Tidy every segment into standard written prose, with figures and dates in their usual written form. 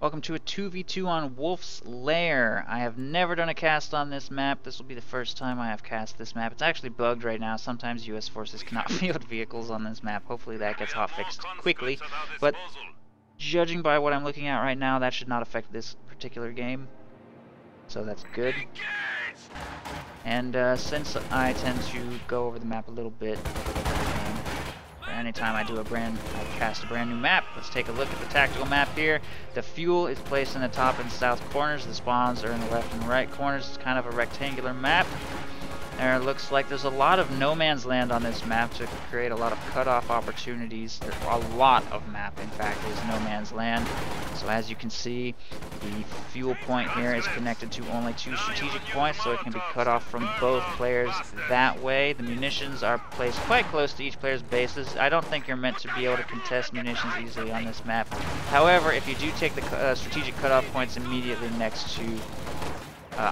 Welcome to a 2v2 on Wolf's Lair. I have never done a cast on this map. This will be the first time I have cast this map. It's actually bugged right now. Sometimes US forces cannot field vehicles on this map. Hopefully that gets hotfixed quickly. But judging by what I'm looking at right now, that should not affect this particular game. So that's good. And since I tend to go over the map a little bit, anytime I cast a brand new map, let's take a look at the tactical map here. The fuel is placed in the top and south corners. The spawns are in the left and right corners. It's kind of a rectangular map. There looks like there's a lot of no man's land on this map to create a lot of cutoff opportunities. There's a lot of map, in fact, is no man's land. So as you can see, the fuel point here is connected to only 2 strategic points, so it can be cut off from both players that way. The munitions are placed quite close to each player's bases. I don't think you're meant to be able to contest munitions easily on this map. However, if you do take the strategic cutoff points immediately next to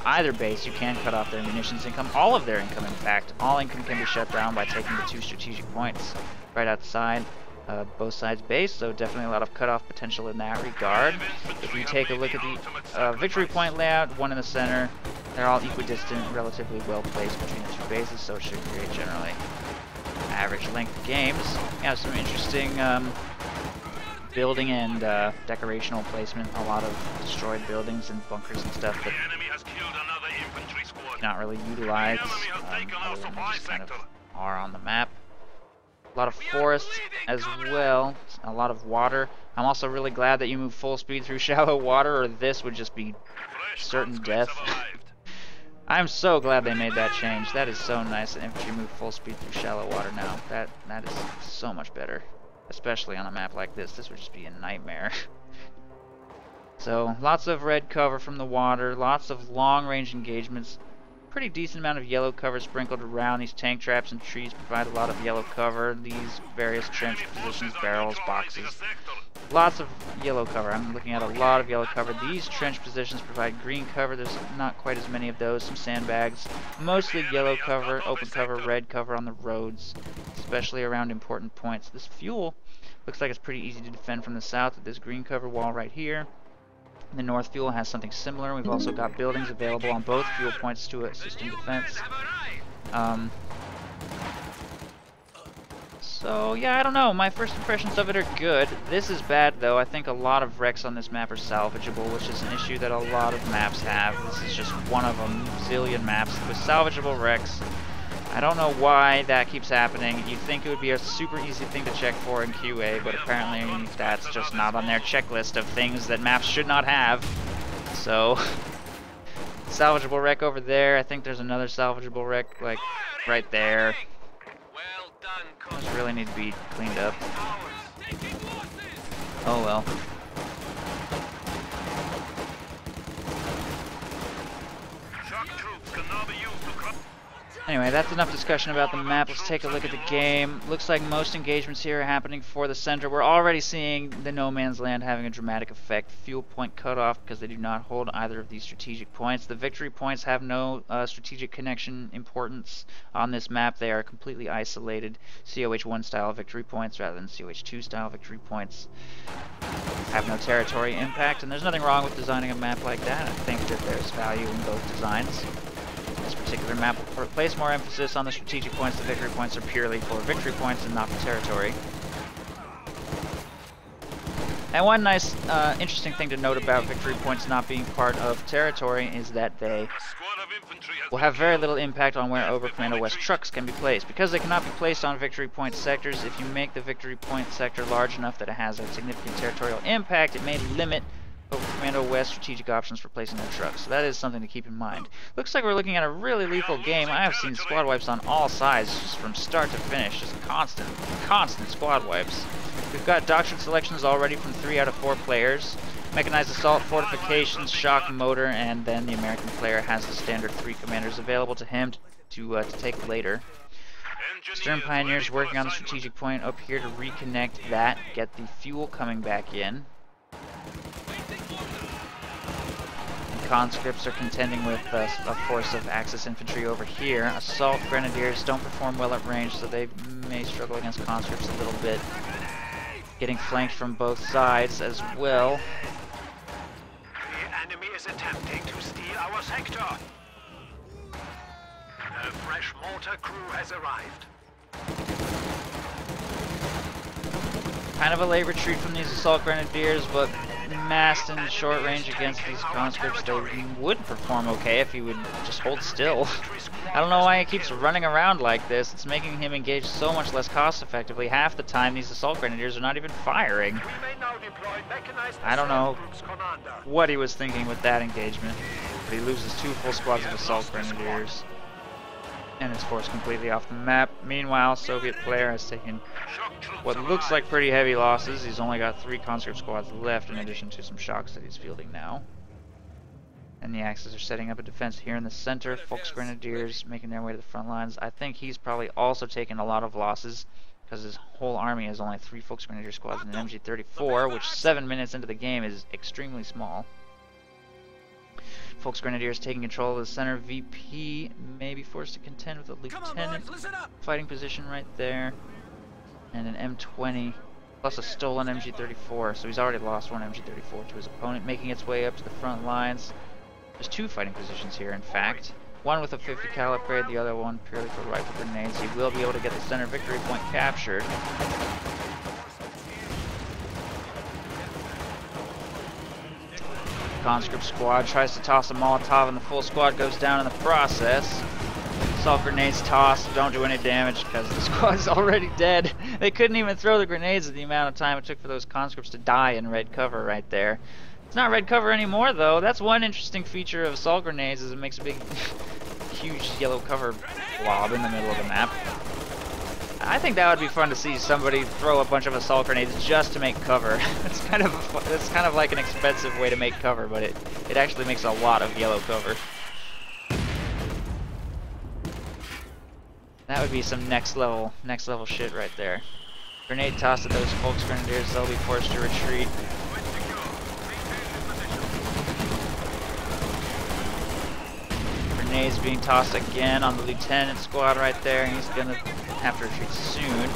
either base, you can cut off their munitions income, all of their income in fact. All income can be shut down by taking the 2 strategic points right outside both sides base, so definitely a lot of cutoff potential in that regard. If you take a look at the victory point layout, one in the center, they're all equidistant, relatively well placed between the 2 bases, so it should create generally average length games. You have some interesting building and decorational placement, a lot of destroyed buildings and bunkers and stuff that not really utilize, other than they just kind of are on the map. A lot of forests as well, a lot of water. I'm also really glad that you move full speed through shallow water, or this would just be certain death. I'm so glad they made that change. That is so nice that infantry move full speed through shallow water now. That is so much better, especially on a map like this. This would just be a nightmare. So lots of red cover from the water, lots of long-range engagements. Pretty decent amount of yellow cover sprinkled around. These tank traps and trees provide a lot of yellow cover. These various trench positions, barrels, boxes, lots of yellow cover. I'm looking at a lot of yellow cover. These trench positions provide green cover. There's not quite as many of those. Some sandbags, mostly yellow cover, open cover, red cover on the roads, especially around important points. This fuel looks like it's pretty easy to defend from the south with this green cover wall right here. The north fuel has something similar. We've also got buildings available on both fuel points to assist in defense. So yeah, I don't know. My first impressions of it are good. This is bad though. I think a lot of wrecks on this map are salvageable, which is an issue that a lot of maps have. This is just one of a zillion maps with salvageable wrecks. I don't know why that keeps happening. You'd think it would be a super easy thing to check for in QA, but apparently that's just not on their checklist of things that maps should not have. So, salvageable wreck over there. I think there's another salvageable wreck, like, right there. Those really need to be cleaned up. Oh well. Anyway, that's enough discussion about the map. Let's take a look at the game. Looks like most engagements here are happening for the center. We're already seeing the no man's land having a dramatic effect. Fuel point cutoff because they do not hold either of these strategic points. The victory points have no strategic connection importance on this map. They are completely isolated COH1 style victory points rather than COH2 style victory points. Have no territory impact, and there's nothing wrong with designing a map like that. I think that there's value in both designs. This particular map will place more emphasis on the strategic points. The victory points are purely for victory points and not for territory. And one nice, interesting thing to note about victory points not being part of territory is that they will have very little impact on where over Commando West trucks can be placed. Because they cannot be placed on victory point sectors, if you make the victory point sector large enough that it has a significant territorial impact, it may limit over Commando West strategic options for placing their trucks. So that is something to keep in mind. Looks like we're looking at a really lethal game. I have seen squad wipes on all sides, just from start to finish. Just constant squad wipes. We've got doctrine selections already from 3 out of 4 players. Mechanized assault, fortifications, shock, motor, and then the American player has the standard 3 commanders available to him to take later. Stern Pioneers working on the strategic point up here to reconnect that, get the fuel coming back in. Conscripts are contending with a force of Axis infantry over here. Assault Grenadiers don't perform well at range, so they may struggle against conscripts a little bit. Getting flanked from both sides as well. victor. The fresh mortar crew has arrived. Kind of a late retreat from these assault grenadiers, but massed in short range against these conscripts, they would perform okay if he would just hold still. I don't know why he keeps running around like this. It's making him engage so much less cost effectively. Half the time these assault grenadiers are not even firing. I don't know what he was thinking with that engagement, but he loses 2 full squads of assault grenadiers and is forced completely off the map. Meanwhile, Soviet player has taken what looks like pretty heavy losses. He's only got 3 conscript squads left in addition to some shocks that he's fielding now. And the Axis are setting up a defense here in the center. Volksgrenadiers making their way to the front lines. I think he's probably also taken a lot of losses because his whole army has only 3 Volksgrenadier squads and an MG34, which 7 minutes into the game is extremely small. Volksgrenadiers taking control of the center. VP may be forced to contend with a lieutenant fighting position right there. And an M20 plus a stolen MG34. So he's already lost 1 MG34 to his opponent, making its way up to the front lines. There's 2 fighting positions here, in fact. One with a 50 cal upgrade, the other one purely for rifle grenades. He will be able to get the center victory point captured. Conscript squad tries to toss a Molotov and the full squad goes down in the process. Assault grenades tossed, don't do any damage because the squad's already dead. They couldn't even throw the grenades at the amount of time it took for those conscripts to die in red cover right there. It's not red cover anymore though. That's one interesting feature of assault grenades, is it makes a big, huge yellow cover blob in the middle of the map. I think that would be fun to see somebody throw a bunch of assault grenades just to make cover. It's kind of like an expensive way to make cover, but it actually makes a lot of yellow cover. That would be some next level shit right there. Grenade toss at those Volksgrenadiers, they'll be forced to retreat. Grenades being tossed again on the lieutenant squad right there, and he's gonna have to retreat soon.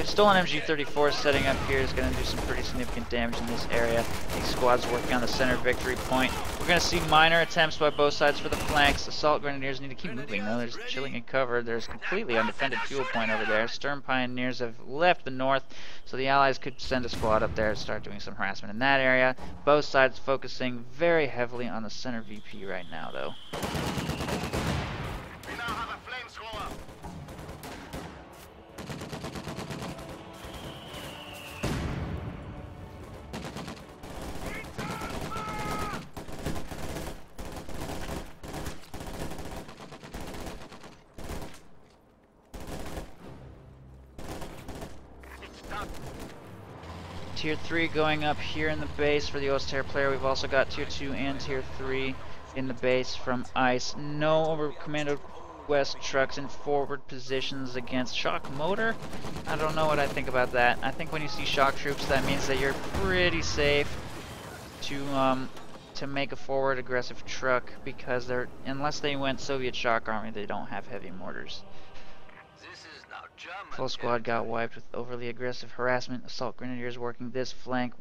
Stolen MG34 setting up here is going to do some pretty significant damage in this area. These squads working on the center victory point. We're going to see minor attempts by both sides for the flanks. Assault grenadiers need to keep moving though. They're just chilling in cover. There's completely undefended fuel point over there. Stern Pioneers have left the north, so the Allies could send a squad up there and start doing some harassment in that area. Both sides focusing very heavily on the center VP right now though. Tier 3 going up here in the base for the Oster player. We've also got Tier 2 and Tier 3 in the base from ICE. No over Commando West trucks in forward positions against shock motor. I don't know what I think about that. I think when you see shock troops, that means that you're pretty safe to make a forward aggressive truck, because they're, unless they went Soviet shock army, they don't have heavy mortars. Full squad got wiped with overly aggressive harassment. Assault grenadiers working this flank.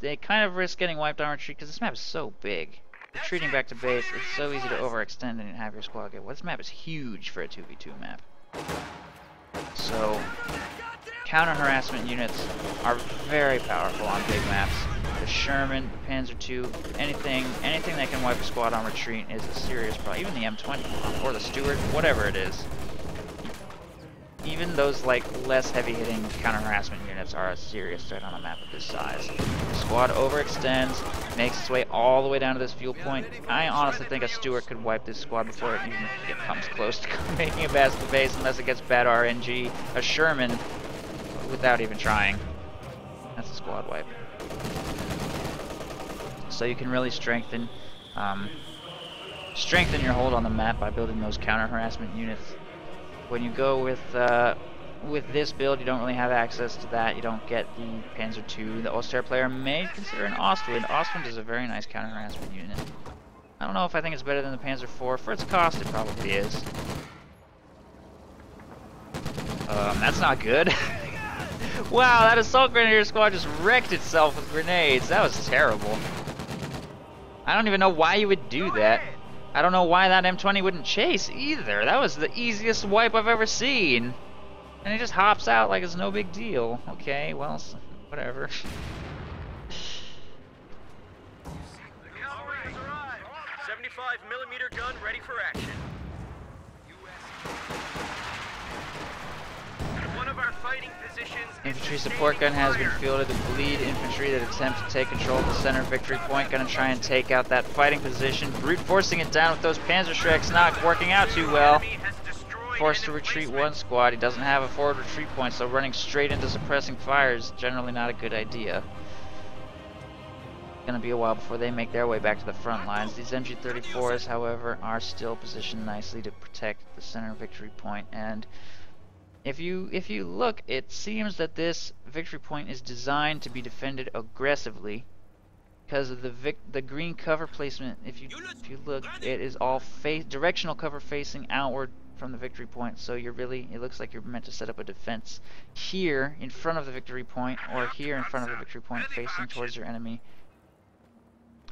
They kind of risk getting wiped on retreat because this map is so big. Retreating back to base, it's so easy to overextend and have your squad get. Well, this map is huge for a 2v2 map. So, counter harassment units are very powerful on big maps. The Sherman, the Panzer II, anything that can wipe a squad on retreat is a serious problem. Even the M20 or the Stuart, whatever it is. Even those like less heavy-hitting counter-harassment units are a serious threat on a map of this size. The squad overextends, makes its way all the way down to this fuel point. I honestly think a Stuart could wipe this squad before it even comes close to making it past the base, unless it gets bad RNG. A Sherman, without even trying. That's a squad wipe. So you can really strengthen your hold on the map by building those counter-harassment units. When you go with this build, you don't really have access to that. You don't get the Panzer II. The Oster player may consider an Ostwind. Ostwind is a very nice counter-harassment unit. I don't know if I think it's better than the Panzer IV. For its cost, it probably is. That's not good. Wow, that Assault Grenadier squad just wrecked itself with grenades. That was terrible. I don't even know why you would do that. I don't know why that M20 wouldn't chase either. That was the easiest wipe I've ever seen. And he just hops out like it's no big deal. Okay, well, whatever. The cavalry has arrived. 75mm gun ready for action. One of our fighting positions. Infantry support gun has been fielded to bleed infantry that attempt to take control of the center victory point. Gonna try and take out that fighting position. Brute forcing it down with those Panzerschrecks, not working out too well. Forced to retreat one squad. He doesn't have a forward retreat point, so running straight into suppressing fire is generally not a good idea. Gonna be a while before they make their way back to the front lines. These MG-34s, however, are still positioned nicely to protect the center victory point. And if you look, it seems that this victory point is designed to be defended aggressively because of the green cover placement. If you look, it is all directional cover facing outward from the victory point, so it looks like you're meant to set up a defense here in front of the victory point, or here in front of the victory point facing towards your enemy.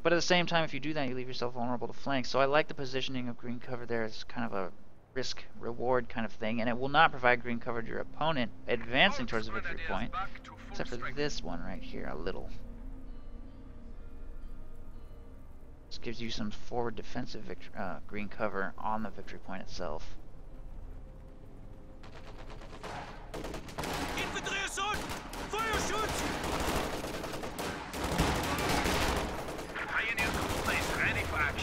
But at the same time, if you do that, you leave yourself vulnerable to flanks. So I like the positioning of green cover there. It's kind of a risk-reward kind of thing, and it will not provide green cover to your opponent advancing towards the victory point, except for this one right here, a little. This gives you some forward defensive green cover on the victory point itself.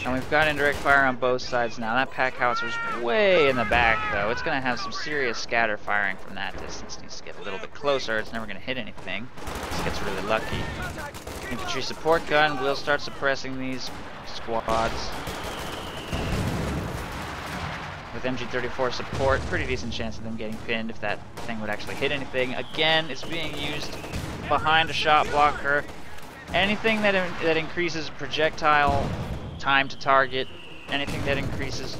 And we've got indirect fire on both sides now. That pack howitser's way in the back, though. It's going to have some serious scatter firing from that distance. It needs to get a little bit closer. It's never going to hit anything. This gets really lucky. Infantry support gun will start suppressing these squads. With MG-34 support, pretty decent chance of them getting pinned if that thing would actually hit anything. Again, it's being used behind a shot blocker. Anything that increases projectile time to target, anything that increases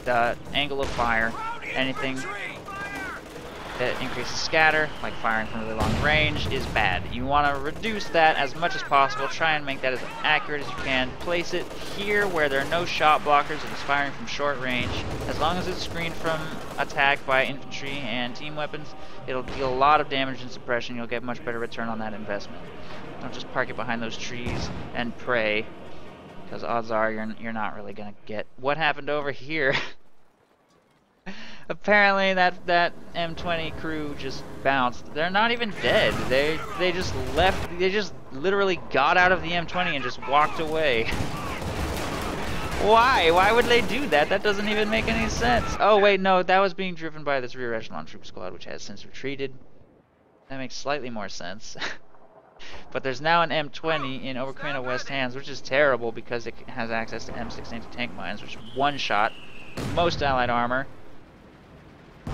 the angle of fire, anything that increases scatter, like firing from really long range, is bad. You want to reduce that as much as possible. Try and make that as accurate as you can. Place it here where there are no shot blockers and it's firing from short range. As long as it's screened from attack by infantry and team weapons, it'll deal a lot of damage and suppression. You'll get much better return on that investment. Don't just park it behind those trees and pray, because odds are you're not really gonna get what happened over here. Apparently that M20 crew just bounced. They're not even dead. They just left. They just literally got out of the M20 and just walked away. Why? Why would they do that? That doesn't even make any sense. Oh wait, no, that was being driven by this rear echelon troop squad, which has since retreated. That makes slightly more sense. But there's now an M20 in Oberkommando West hands, which is terrible because it has access to M6 anti-tank mines, which one-shot most allied armor.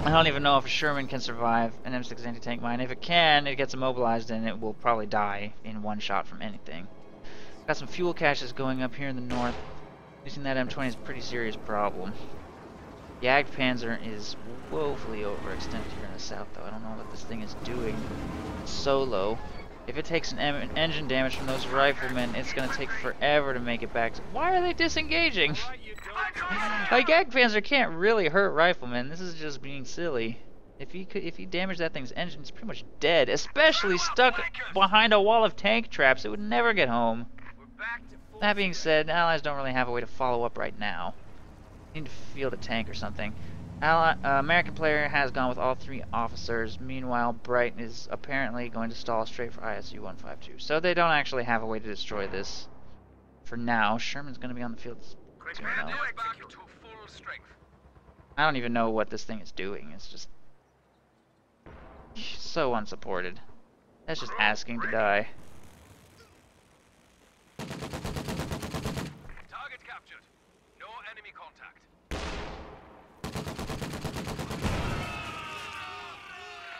I don't even know if a Sherman can survive an M6 anti-tank mine. If it can, it gets immobilized and it will probably die in one shot from anything. Got some fuel caches going up here in the north. Using that M20 is a pretty serious problem. The Jagdpanzer is woefully overextended here in the south, though. I don't know what this thing is doing solo. If it takes an engine damage from those riflemen, it's going to take forever to make it back. Why are they disengaging? Like, Jagdpanzer can't really hurt riflemen. This is just being silly. If he damaged that thing's engine, it's pretty much dead. Especially stuck behind a wall of tank traps. It would never get home. That being said, Allies don't really have a way to follow up right now. Need to field a tank or something. American player has gone with all three officers. Meanwhile, BriGhT is apparently going to stall straight for ISU 152. So they don't actually have a way to destroy this for now. Sherman's going to be on the field soon, though. I don't even know what this thing is doing. It's just so unsupported. That's just asking to die. Target captured. No enemy contact.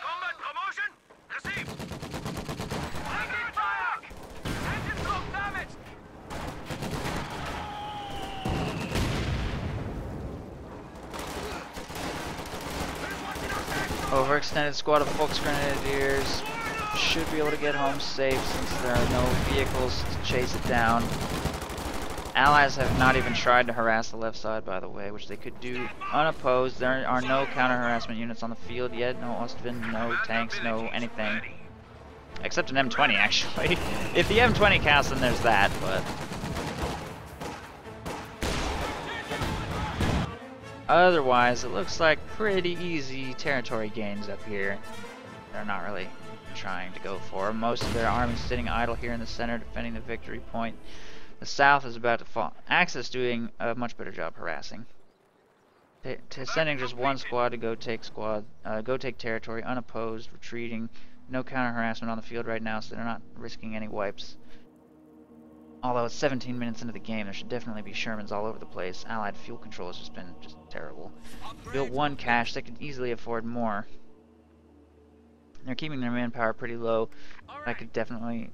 Combat promotion received. Taking fire. Engine block damaged. Overextended squad of Volksgrenadiers should be able to get home safe since there are no vehicles to chase it down. Allies have not even tried to harass the left side, by the way, which they could do unopposed. There are no counter-harassment units on the field yet. No Ostwind, no tanks, no anything. Except an M20, actually. If the M20 counts, then there's that, but... Otherwise, it looks like pretty easy territory gains up here. They're not really trying to go for. Most of their armies sitting idle here in the center, defending the victory point. The south is about to fall. Axis doing a much better job harassing. Sending just one squad to go take territory, unopposed, retreating. No counter harassment on the field right now, so they're not risking any wipes. Although it's 17 minutes into the game, there should definitely be Shermans all over the place. Allied fuel control has just been terrible. Built one cache, they could easily afford more. They're keeping their manpower pretty low. I could definitely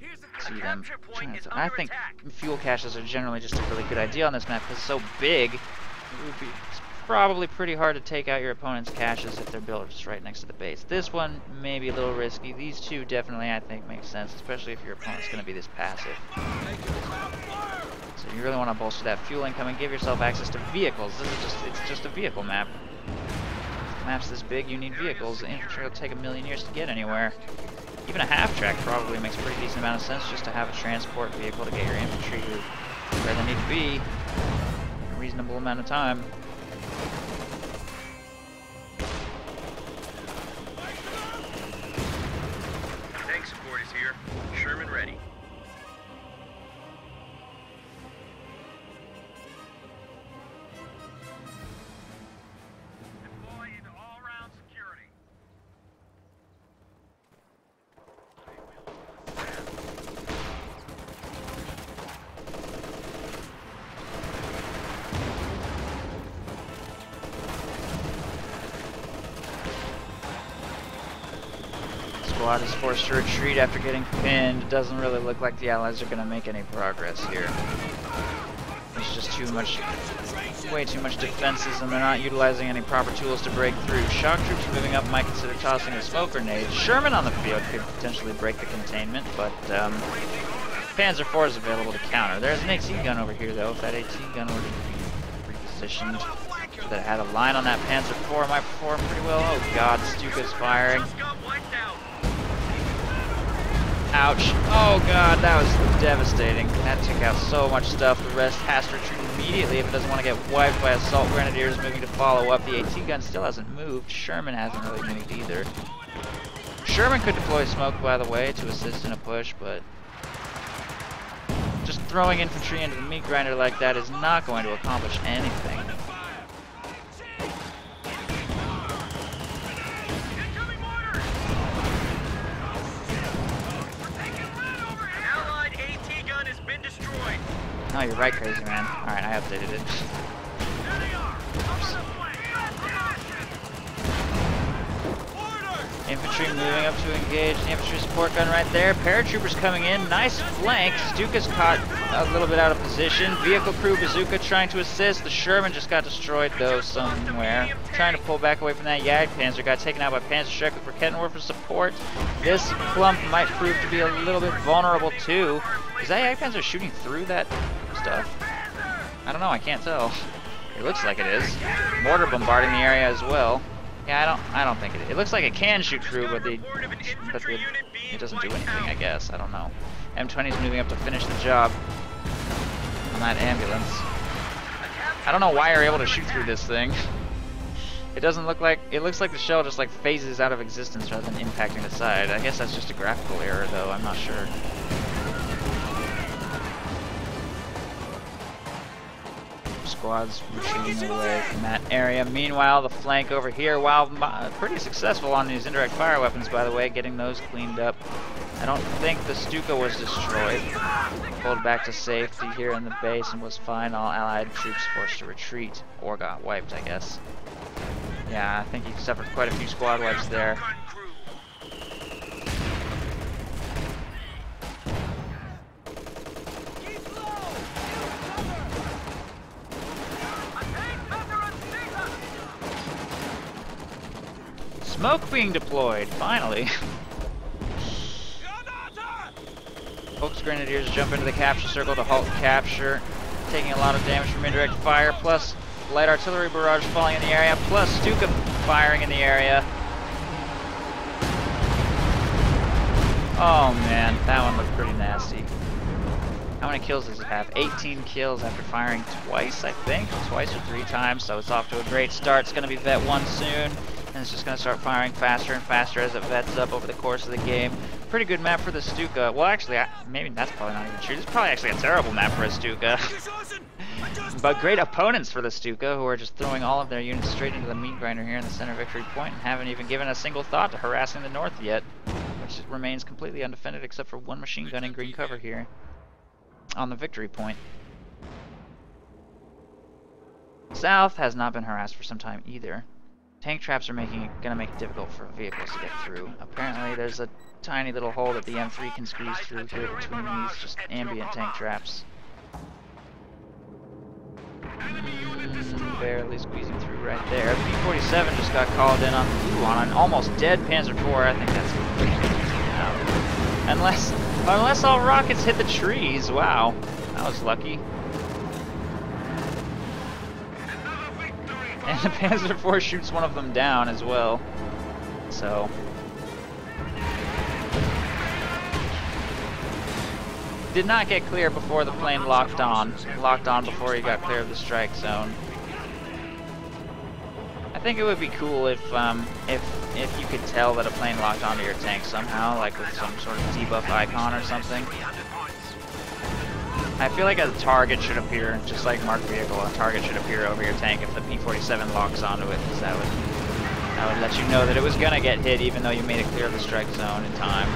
see them trying to... I think fuel caches are generally just a really good idea on this map because it's so big. It would be probably pretty hard to take out your opponent's caches if they're built just right next to the base. This one may be a little risky. These two definitely, I think, make sense, especially if your opponent's going to be this passive. So you really want to bolster that fuel income and give yourself access to vehicles. It's just a vehicle map. Map's this big, you need vehicles. The infantry will take a million years to get anywhere. Even a half-track probably makes a pretty decent amount of sense just to have a transport vehicle to get your infantry to where they need to be in a reasonable amount of time. Tank support is here. Sherman ready. Squad is forced to retreat after getting pinned. It doesn't really look like the Allies are going to make any progress here. There's just way too much defenses, and they're not utilizing any proper tools to break through. Shock troops moving up might consider tossing a smoke grenade. Sherman on the field could potentially break the containment, but Panzer IV is available to counter. There's an AT gun over here, though. If that AT gun were to be repositioned, that had a line on that Panzer IV, might perform pretty well. Oh god, Stuka's firing. Ouch. Oh god, that was devastating. That took out so much stuff. The rest has to retreat immediately if it doesn't want to get wiped by assault grenadiers moving to follow up. The AT gun still hasn't moved. Sherman hasn't really moved either. Sherman could deploy smoke, by the way, to assist in a push, but just throwing infantry into the meat grinder like that is not going to accomplish anything. Oh, you're right, crazy man. Alright, I updated it. Infantry moving up to engage. The infantry support gun right there. Paratroopers coming in. Nice flank. Stuka's caught a little bit out of position. Vehicle crew bazooka trying to assist. The Sherman just got destroyed, though, somewhere. Trying to pull back away from that Jagdpanzer. Got taken out by Panzerschreck for Kettenwerfer for support. This clump might prove to be a little bit vulnerable, too. Is that Jagdpanzer shooting through that stuff? I don't know, I can't tell. It looks like it is. Mortar bombarding the area as well. Yeah, I don't think it is. It looks like it can shoot through, but it doesn't do anything, I guess. I don't know. M20's moving up to finish the job on that ambulance. I don't know why you're able to shoot through this thing. It doesn't look like, it looks like the shell just like phases out of existence rather than impacting the side. I guess that's just a graphical error though, I'm not sure. Squads retreating away from that area. Meanwhile, the flank over here, while pretty successful on these indirect fire weapons, by the way, getting those cleaned up. I don't think the Stuka was destroyed. Pulled back to safety here in the base and was fine. All Allied troops forced to retreat, or got wiped, I guess. Yeah, I think he suffered quite a few squad wipes there. Smoke being deployed, finally. Folks Grenadiers jump into the capture circle to halt capture. taking a lot of damage from indirect fire, plus light artillery barrage falling in the area, plus Stuka firing in the area. Oh man, that one looked pretty nasty. How many kills does it have? 18 kills after firing twice, I think. Twice or 3 times, so it's off to a great start. It's going to be vet 1 soon, and it's just going to start firing faster and faster as it vets up over the course of the game. Pretty good map for the Stuka. Well, actually, maybe that's probably not even true. This is probably actually a terrible map for a Stuka. But great opponents for the Stuka, who are just throwing all of their units straight into the meat grinder here in the center victory point and haven't even given a single thought to harassing the north yet, which remains completely undefended except for 1 machine gun in green cover here on the victory point. South has not been harassed for some time either. Tank traps are gonna make it difficult for vehicles to get through. Apparently there's a tiny little hole that the M3 can squeeze through here between these just ambient tank traps. Barely squeezing through right there. The P-47 just got called in on an almost dead Panzer IV. I think that's unless all rockets hit the trees. Wow, that was lucky. And the Panzer IV shoots one of them down as well. So did not get clear before the plane locked on. Locked on before he got clear of the strike zone. I think it would be cool if you could tell that a plane locked onto your tank somehow, like with some sort of debuff icon or something. I feel like a target should appear, just like marked vehicle, a target should appear over your tank if the P-47 locks onto it, because that would let you know that it was gonna get hit even though you made it clear of the strike zone in time.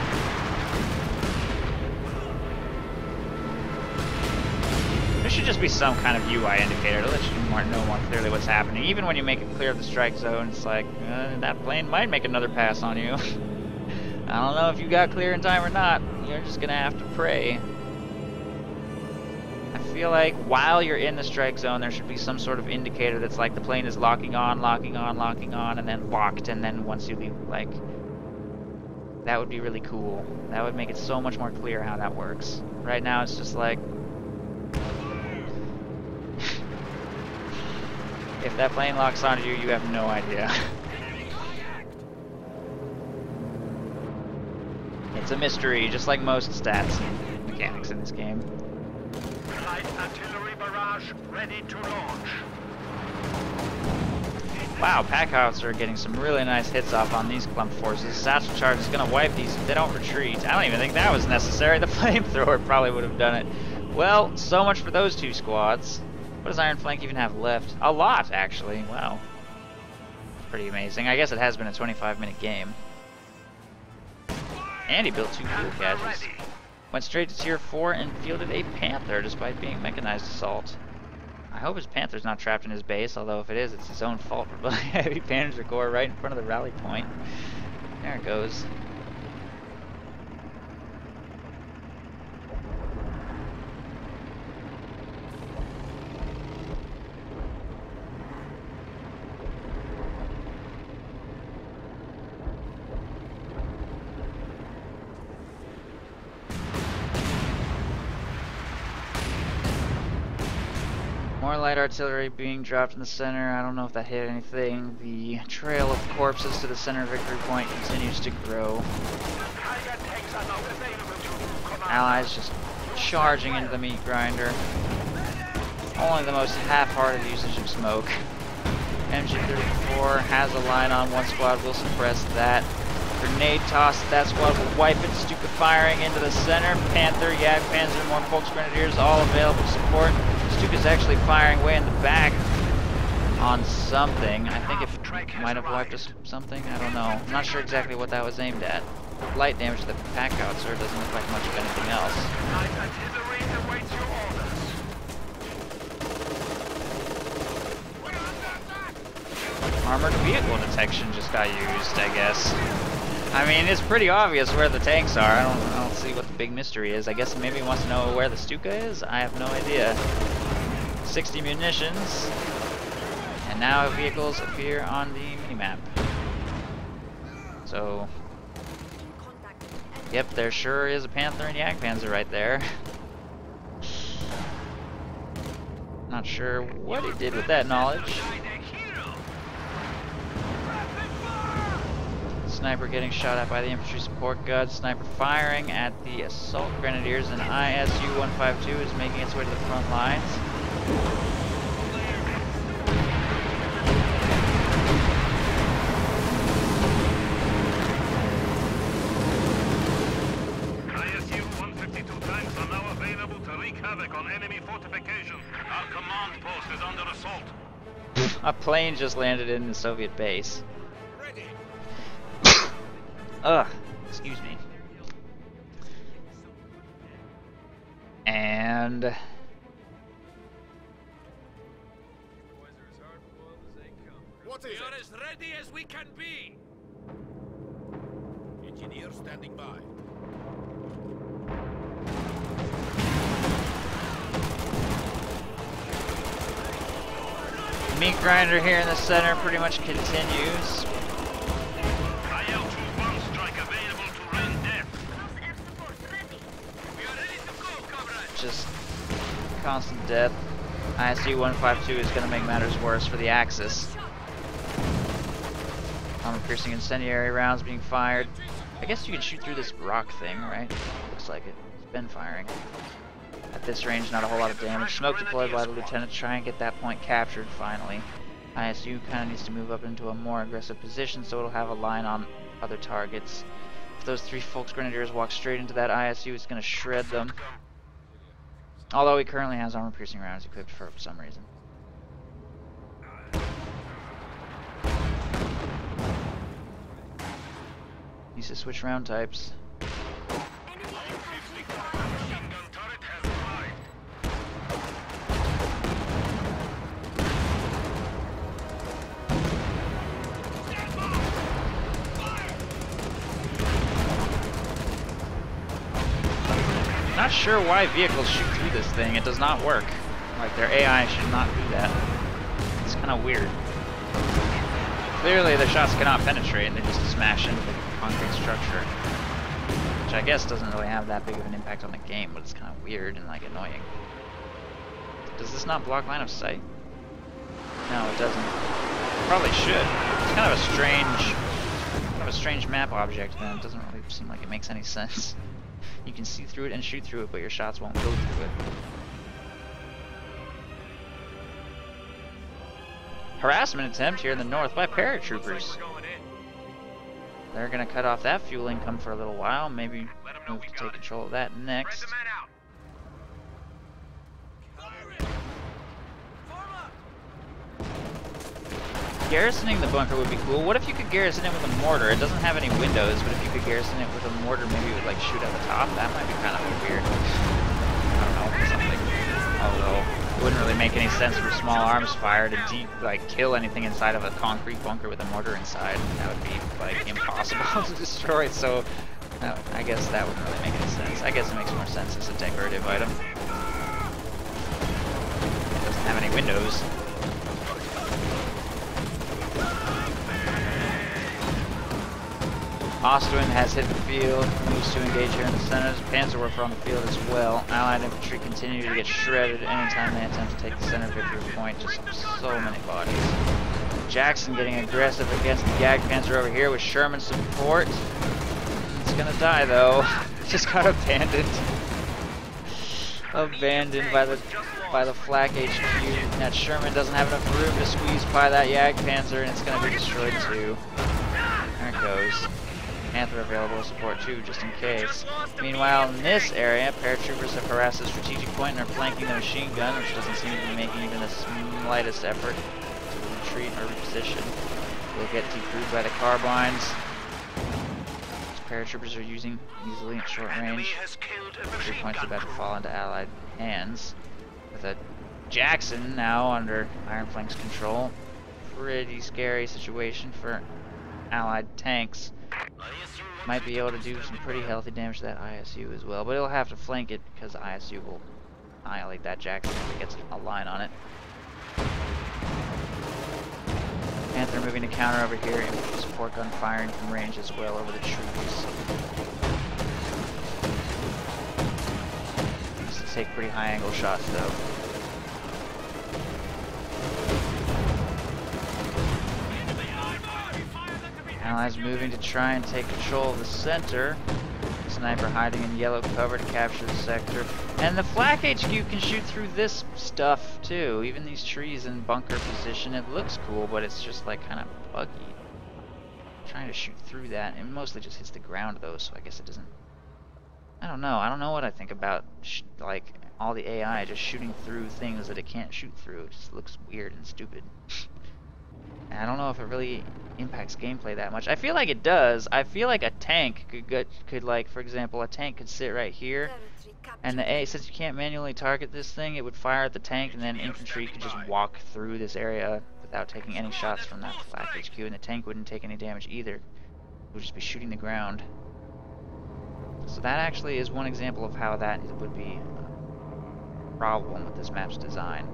There should just be some kind of UI indicator to let you know more clearly what's happening. Even when you make it clear of the strike zone, it's like, that plane might make another pass on you. I don't know if you got clear in time or not. You're just gonna have to pray. I feel like while you're in the strike zone, there should be some sort of indicator that's like the plane is locking on, and then locked, and then once you leave, like, that would be really cool. That would make it so much more clear how that works. Right now, it's just like, if that plane locks onto you, you have no idea. It's a mystery, just like most stats and mechanics in this game. Light artillery barrage ready to launch. Wow, Packhauts are getting some really nice hits off on these clump forces. Satchel Charge is going to wipe these if they don't retreat. I don't even think that was necessary. The flamethrower probably would have done it. Well, so much for those 2 squads. What does Ironflank even have left? A lot, actually. Wow. Pretty amazing. I guess it has been a 25-minute game. And he built 2 fuel caches. Went straight to tier 4 and fielded a Panther despite being mechanized assault. I hope his Panther's not trapped in his base, although if it is, it's his own fault for building a heavy Panzer Corps right in front of the rally point. There it goes. More light artillery being dropped in the center. I don't know if that hit anything. The trail of corpses to the center victory point continues to grow. Allies just charging into the meat grinder. Only the most half-hearted usage of smoke. MG-34 has a line on 1 squad, will suppress that. Grenade toss, that squad will wipe it. Stuka firing into the center. Panther, Jagdpanzer, more Volksgrenadiers, all available to support. Stuka's actually firing way in the back on something. I think it might have wiped us something. I don't know. I'm not sure exactly what that was aimed at. Light damage to the Packhauser doesn't look like much of anything else. Armored vehicle detection just got used, I guess. I mean, it's pretty obvious where the tanks are. I don't see what the big mystery is. I guess maybe he wants to know where the Stuka is? I have no idea. 60 munitions. And now vehicles appear on the minimap. So, yep, there sure is a Panther and Jagdpanzer right there. Not sure what he did with that knowledge. Sniper getting shot at by the infantry support guard. Sniper firing at the assault grenadiers, and ISU 152 is making its way to the front lines. ISU 152 tanks are now available to wreak havoc on enemy fortifications. Our command post is under assault. A plane just landed in the Soviet base. Ugh, excuse me. And What is it? We are as ready as we can be. Engineer standing by. meat grinder here in the center pretty much continues. Just constant death. ISU 152 is going to make matters worse for the Axis. Armor-piercing incendiary rounds being fired. I guess you can shoot through this rock thing, right? Looks like it. It's been firing. At this range, not a whole lot of damage. Smoke deployed by the lieutenant to try and get that point captured finally. ISU kind of needs to move up into a more aggressive position so it'll have a line on other targets. If those three Volksgrenadiers walk straight into that ISU, it's going to shred them. Although he currently has armor-piercing rounds equipped for some reason. Needs to switch round types. Not sure why vehicles shoot through this thing. It does not work. Like, their AI should not do that. It's kind of weird. Clearly the shots cannot penetrate and they just smash into the concrete structure. Which I guess doesn't really have that big of an impact on the game, but it's kind of weird and like annoying. Does this not block line of sight? No, it doesn't. Probably should. It's kind of a strange map object, man. It doesn't really seem like it makes any sense. You can see through it and shoot through it, but your shots won't go through it. Harassment attempt here in the north by paratroopers. They're going to cut off that fuel income for a little while, maybe move to take control of that next. Garrisoning the bunker would be cool. What if you could garrison it with a mortar? It doesn't have any windows, but if you could garrison it with a mortar, maybe it would like shoot at the top. That might be kind of weird. I don't know, something. Although it wouldn't really make any sense for small arms fire to kill anything inside of a concrete bunker with a mortar inside. That would be like impossible to destroy. So I guess that wouldn't really make any sense. I guess it makes more sense as a decorative item. It doesn't have any windows. Ostwin has hit the field, moves to engage here in the center. Panzerwerfer on the field as well. Allied infantry continue to get shredded anytime they attempt to take the center victory point. Just so many bodies. Jackson getting aggressive against the Jagdpanzer over here with Sherman support. It's gonna die though. Just got abandoned. Abandoned by the flak HQ. That Sherman doesn't have enough room to squeeze by that Jagdpanzer, and it's gonna be destroyed too. There it goes. Panther available to support too, just in case. Meanwhile, in this area, paratroopers have harassed a strategic point and are flanking the machine gun, which doesn't seem to be making even the slightest effort to retreat or reposition. Will get decrewed by the carbines. These paratroopers are using easily at short range. 3 points are about to fall into Allied hands. With a Jackson now under Ironflank's control. Pretty scary situation for Allied tanks. Might be able to do some pretty healthy damage to that ISU as well, but it'll have to flank it because ISU will annihilate that Jackson if it gets a line on it. Panther moving to counter over here, infantry support gun firing from range as well over the troops. Needs to take pretty high angle shots though. Allies moving to try and take control of the center. Sniper hiding in yellow cover to capture the sector. And the flak HQ can shoot through this stuff too. Even these trees in bunker position. It looks cool, but it's just like kind of buggy. Trying to shoot through that. It mostly just hits the ground though, so I guess it doesn't. I don't know. I don't know what I think about like all the AI just shooting through things that it can't shoot through. It just looks weird and stupid. And I don't know if it really impacts gameplay that much. I feel like it does. I feel like a tank could like, for example, a tank could sit right here, and since you can't manually target this thing, it would fire at the tank, and then infantry could just walk through this area without taking any shots from that flak HQ, and the tank wouldn't take any damage either. It would just be shooting the ground. So that actually is one example of how that would be a problem with this map's design.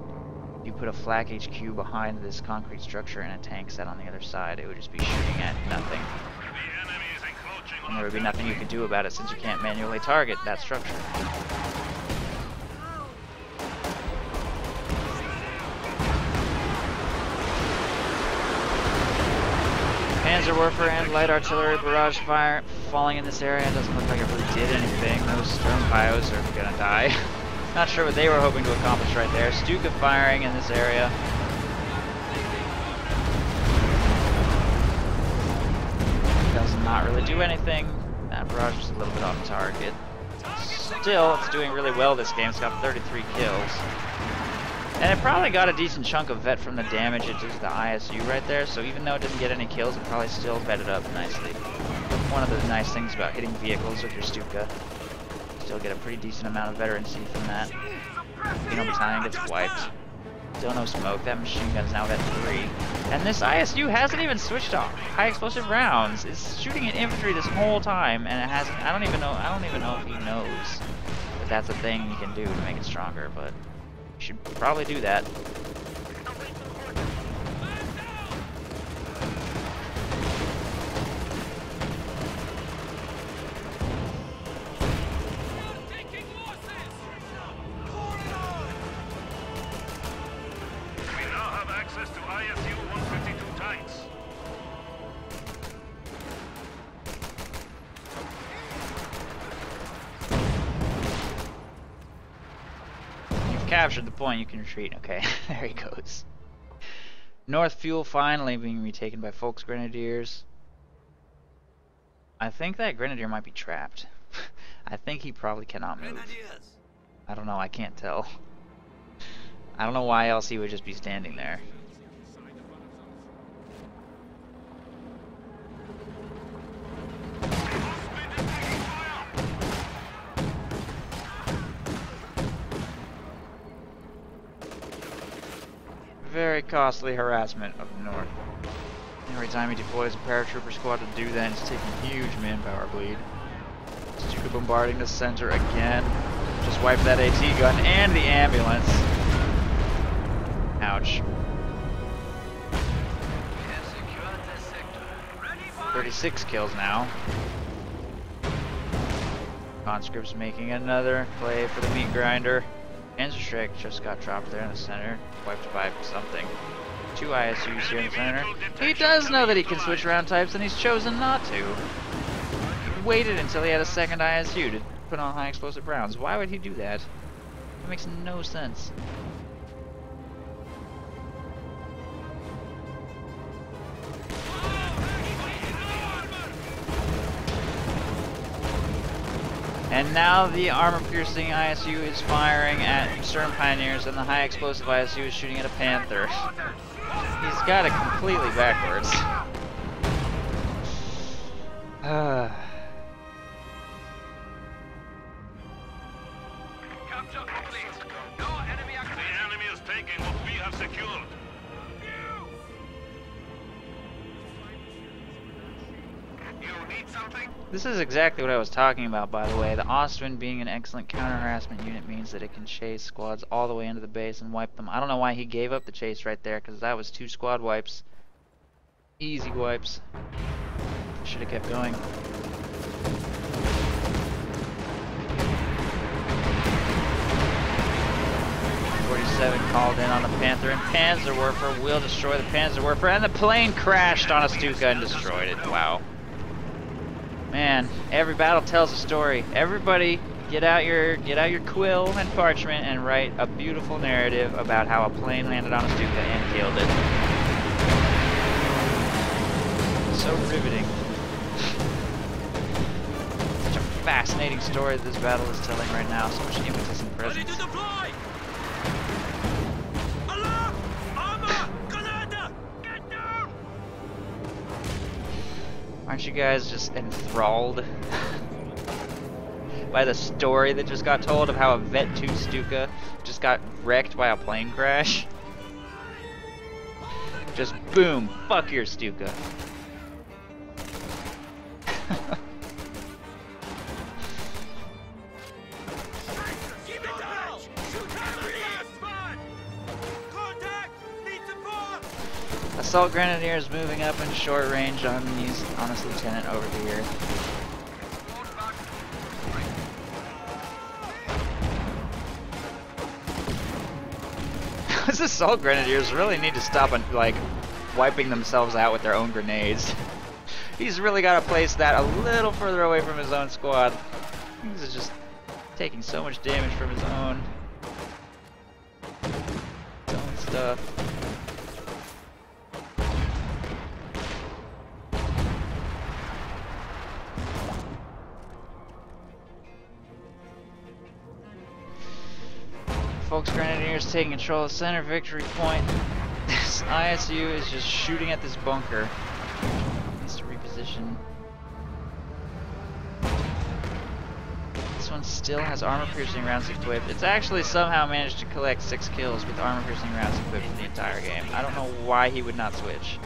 You put a flak HQ behind this concrete structure and a tank set on the other side, it would just be shooting at nothing. And there would be nothing you could do about it since you can't manually target that structure. Panzerwerfer and light artillery barrage fire falling in this area. It doesn't look like it really did anything. Those Sturmpios are gonna die. Not sure what they were hoping to accomplish right there. Stuka firing in this area. Does not really do anything. That barrage was a little bit off target. Still, it's doing really well this game. It's got 33 kills. And it probably got a decent chunk of vet from the damage it did to the ISU right there, so even though it didn't get any kills, it probably still vetted up nicely. One of the nice things about hitting vehicles with your Stuka. Still get a pretty decent amount of veterancy from that. You know, battalion gets wiped. Still no smoke. That machine gun's now at 3. And this ISU hasn't even switched off high explosive rounds. It's shooting at infantry this whole time, and it hasn't. I don't even know if he knows that that's a thing he can do to make it stronger, but you should probably do that. Captured the point, you can retreat. Okay, there he goes. North Fuel finally being retaken by Folks Grenadiers. I think that Grenadier might be trapped. I think he probably cannot move. I don't know, I can't tell. I don't know why else he would just be standing there. Very costly harassment of the North. Every time he deploys a paratrooper squad to do that, he's taking huge manpower bleed. Stuka bombarding the center again. Just wiped that AT gun and the ambulance. Ouch. 36 kills now. Conscripts making another play for the meat grinder. Panzerstrike just got dropped there in the center, wiped by something. 2 ISUs here in the center. He does know that he can switch round types, and he's chosen not to. He waited until he had a second ISU to put on high explosive rounds. Why would he do that? That makes no sense. And now the armor-piercing ISU is firing at Sturm Pioneers, and the high-explosive ISU is shooting at a Panther. He's got it completely backwards. The enemy is taking what we have secured. You need something? This is exactly what I was talking about, by the way. The Ostwind being an excellent counter-harassment unit means that it can chase squads all the way into the base and wipe them. I don't know why he gave up the chase right there, because that was 2 squad wipes. Easy wipes. Should have kept going. 7 called in on the Panther, and Panzerwerfer will destroy the Panzerwerfer, and the plane crashed on a Stuka and destroyed it. Wow. Man, every battle tells a story. Everybody, get out your quill and parchment and write a beautiful narrative about how a plane landed on a Stuka and killed it. So riveting. Such a fascinating story that this battle is telling right now. So much impetus and presence. Ready to deploy! Alarm! Armor! Grenade! Get down! Aren't you guys just enthralled by the story that just got told of how a Vet 2 Stuka just got wrecked by a plane crash? Just boom, fuck your Stuka. Keep it down! Shoot contact! Need support! Assault Grenadiers moving up in short range on this lieutenant over here. Those Assault Grenadiers really need to stop like wiping themselves out with their own grenades. He's really got to place that a little further away from his own squad. He's just taking so much damage from his own stuff. Folks, Grenadiers taking control of the center victory point. This ISU is just shooting at this bunker. Needs to reposition. This one still has armor-piercing rounds equipped. It's actually somehow managed to collect 6 kills with armor-piercing rounds equipped for the entire game. I don't know why he would not switch.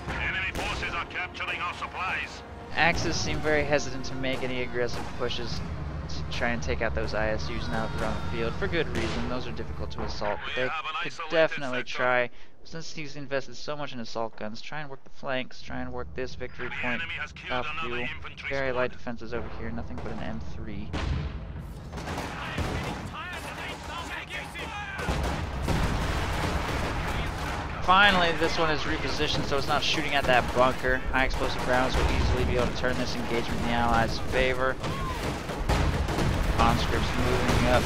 Enemy forces are capturing our supplies. Axis seem very hesitant to make any aggressive pushes to try and take out those ISUs now that they're on the field, for good reason. Those are difficult to assault, but they could definitely try, since he's invested so much in assault guns, try and work the flanks, try and work this victory point top fuel. Very light defenses over here, nothing but an M3. Finally, this one is repositioned so it's not shooting at that bunker. High explosive rounds will easily be able to turn this engagement in the Allies' favor. Conscripts moving up.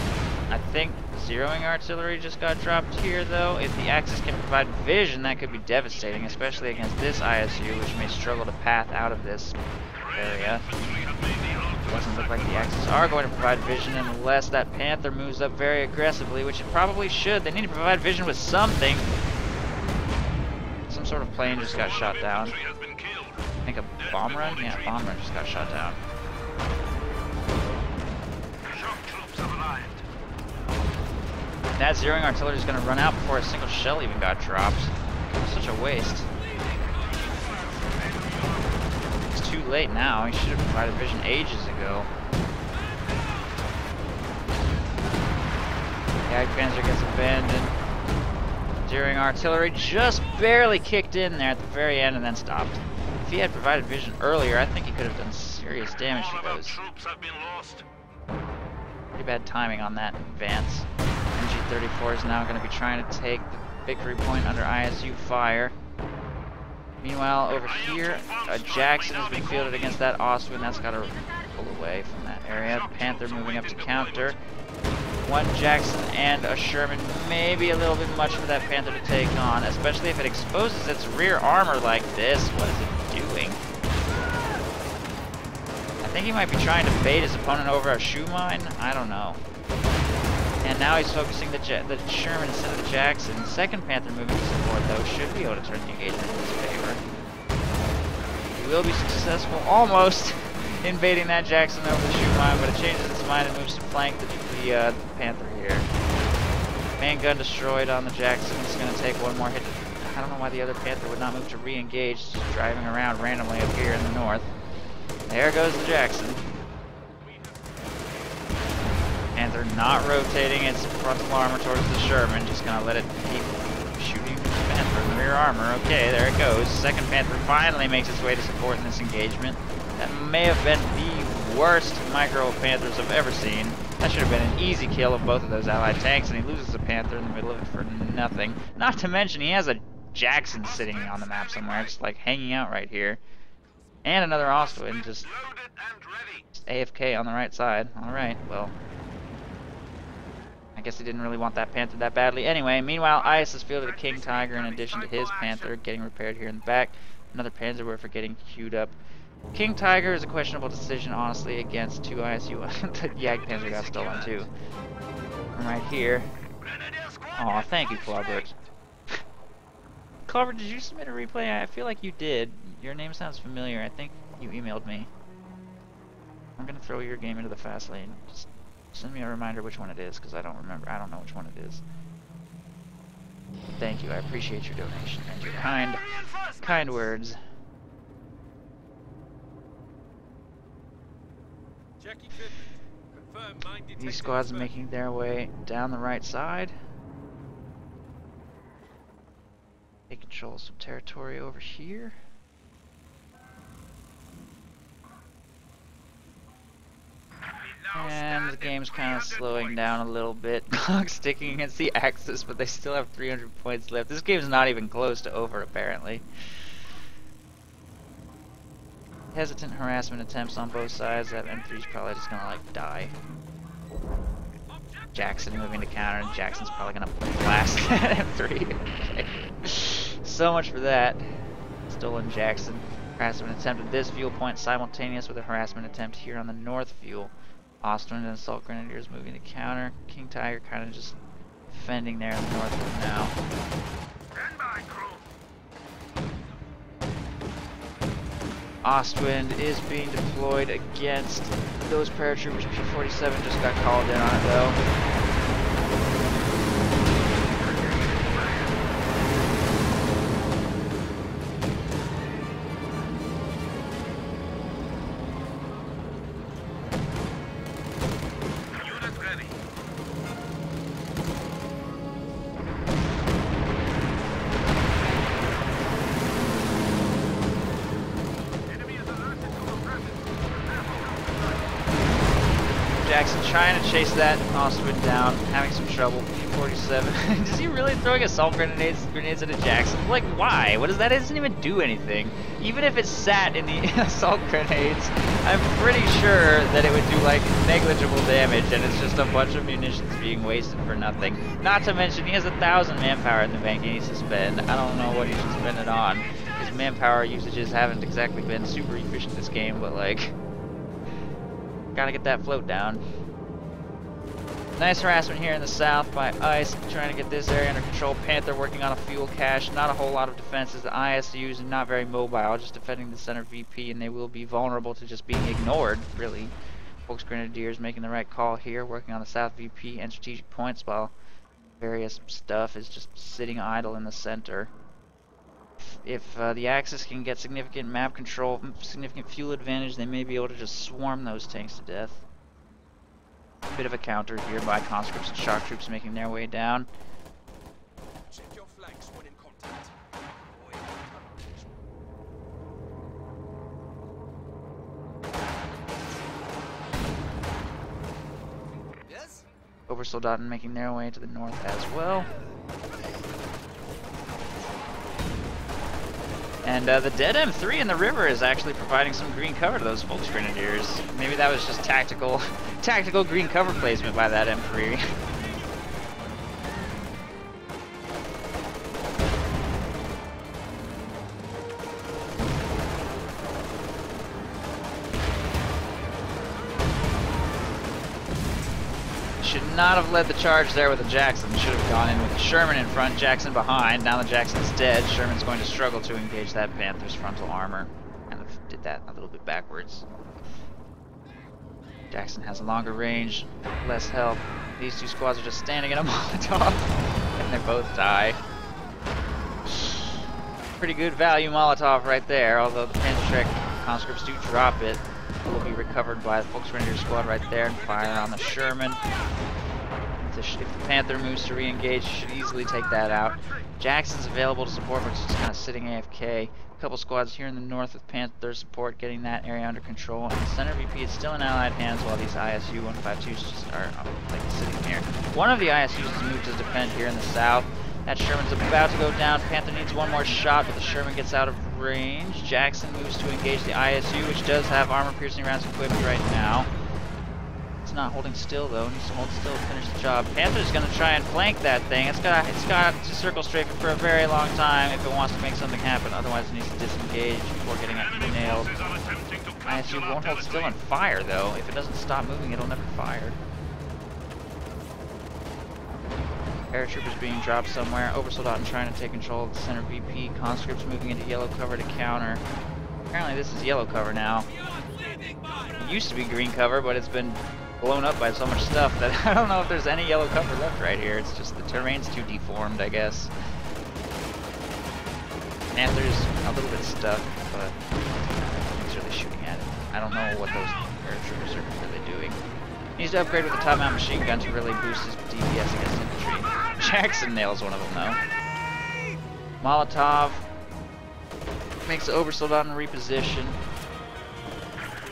I think zeroing artillery just got dropped here, though. If the Axis can provide vision, that could be devastating, especially against this ISU, which may struggle to path out of this area. Doesn't look like the Axis are going to provide vision unless that Panther moves up very aggressively, which it probably should. They need to provide vision with something. Some sort of plane just got shot down. I think a bomb run? Yeah, a bomb run just got shot down. That zeroing artillery is going to run out before a single shell even got dropped. Such a waste. It's too late now. He should have provided vision ages ago. Jagdpanzer gets abandoned. Zeroing artillery just barely kicked in there at the very end and then stopped. If he had provided vision earlier, I think he could have done serious damage to those. Pretty bad timing on that advance. MG-34 is now going to be trying to take the victory point under ISU fire. Meanwhile, over here, a Jackson has been fielded against that Ostwind. That's got to pull away from that area. Panther moving up to counter. One Jackson and a Sherman may be a little bit much for that Panther to take on, especially if it exposes its rear armor like this. What is it doing? I think he might be trying to bait his opponent over a shoe mine. I don't know. And now he's focusing the Sherman instead of the Jackson. Second Panther moving to support, though, should be able to turn the engagement in his favor. He will be successful, almost, in baiting that Jackson over the shoe mine, but it changes its mind and moves to flank the Panther here. Main gun destroyed on the Jackson. It's going to take one more hit. I don't know why the other Panther would not move to re-engage, just driving around randomly up here in the north. There goes the Jackson. Panther not rotating its frontal armor towards the Sherman, just gonna let it keep shooting the Panther in the rear armor. Okay, there it goes. Second Panther finally makes its way to support in this engagement. That may have been the worst micro Panthers I've ever seen. That should have been an easy kill of both of those allied tanks, and he loses a Panther in the middle of it for nothing. Not to mention, he has a Jackson sitting on the map somewhere, just like hanging out right here. And another Ostwind, just AFK on the right side. Alright, well. I guess he didn't really want that Panther that badly. Anyway, meanwhile, Ice has fielded a King Tiger in addition to his Panther, getting repaired here in the back. Another Panzerwerfer getting queued up. King Tiger is a questionable decision, honestly, against two ISU. The Jagdpanzer got stolen, too. And right here. Aw, thank you, Clobbert. Clobbert, did you submit a replay? I feel like you did. Your name sounds familiar. I think you emailed me. I'm gonna throw your game into the fast lane. Just send me a reminder which one it is, because I don't remember. I don't know which one it is. Thank you. I appreciate your donation and your kind words. These squads making their way down the right side. Take control of some territory over here. And the game's kind of slowing down a little bit. Clock sticking against the Axis, but they still have 300 points left. This game's not even close to over, apparently. Hesitant harassment attempts on both sides. That M3's probably just gonna, like, die. Jackson moving to counter, and Jackson's probably gonna blast that M3. Okay. So much for that. Stolen Jackson. Harassment attempt at this fuel point simultaneous with a harassment attempt here on the north fuel. Ostwind and Assault Grenadiers moving to counter. King Tiger kind of just fending there in the north for now. Ostwind is being deployed against those paratroopers. P-47 just got called in on it though. Jackson trying to chase that Ostwind down, having some trouble. P-47. Is he really throwing assault grenades at a Jackson? Like, why? What does that? It doesn't even do anything. Even if it sat in the assault grenades, I'm pretty sure that it would do like negligible damage, and it's just a bunch of munitions being wasted for nothing. Not to mention, he has 1,000 manpower in the bank he needs to spend. I don't know what he should spend it on. His manpower usages haven't exactly been super efficient this game, but like, gotta get that float down. Nice harassment here in the south by ICE, trying to get this area under control. Panther working on a fuel cache. Not a whole lot of defenses. The ISUs are not very mobile, just defending the center VP, and they will be vulnerable to just being ignored, really. Folks Grenadiers making the right call here, working on the south VP and strategic points, while various stuff is just sitting idle in the center. If the Axis can get significant map control, significant fuel advantage, they may be able to just swarm those tanks to death. Bit of a counter here by conscripts and shock troops making their way down. Check your flanks when in contact. Yes? Obersoldaten making their way to the north as well. And the dead M3 in the river is actually providing some green cover to those Folks Grenadiers. Maybe that was just tactical green cover placement by that M3. Should not have led the charge there with the Jackson. Should have gone in with the Sherman in front, Jackson behind. Now the Jackson's dead. Sherman's going to struggle to engage that Panther's frontal armor. Kind of did that a little bit backwards. Jackson has a longer range, less help. These two squads are just standing in a Molotov, and they both die. Pretty good value Molotov right there, although the Panzerschreck conscripts do drop it. It will be recovered by the Volksgrenadier squad right there and fire on the Sherman. If the Panther moves to re-engage, should easily take that out. Jackson's available to support, but just kind of sitting AFK. couple squads here in the north with Panther support getting that area under control, and the center VP is still in Allied hands while these ISU 152s just are like sitting here. One of the ISUs has moved to defend here in the south. That Sherman's about to go down. Panther needs one more shot, but the Sherman gets out of range. Jackson moves to engage the ISU, which does have armor-piercing rounds equipped right now. It's not holding still though. It needs to hold still to finish the job. Panther's going to try and flank that thing. It's got to circle strafing for a very long time if it wants to make something happen. Otherwise, it needs to disengage before getting nailed. ISU won't hold still and fire though. If it doesn't stop moving, it'll never fire. Paratroopers being dropped somewhere. Oversoldaten trying to take control of the center VP. Conscripts moving into yellow cover to counter. Apparently this is yellow cover now. It used to be green cover, but it's been blown up by so much stuff that I don't know if there's any yellow cover left right here. It's just the terrain's too deformed, I guess. Panther's a little bit stuck, but he's really shooting at it. I don't know what those paratroopers are really doing. He needs to upgrade with a top-mount machine gun to really boost his DPS against infantry. Jackson nails one of them though. Molotov makes the Oversoldaten reposition.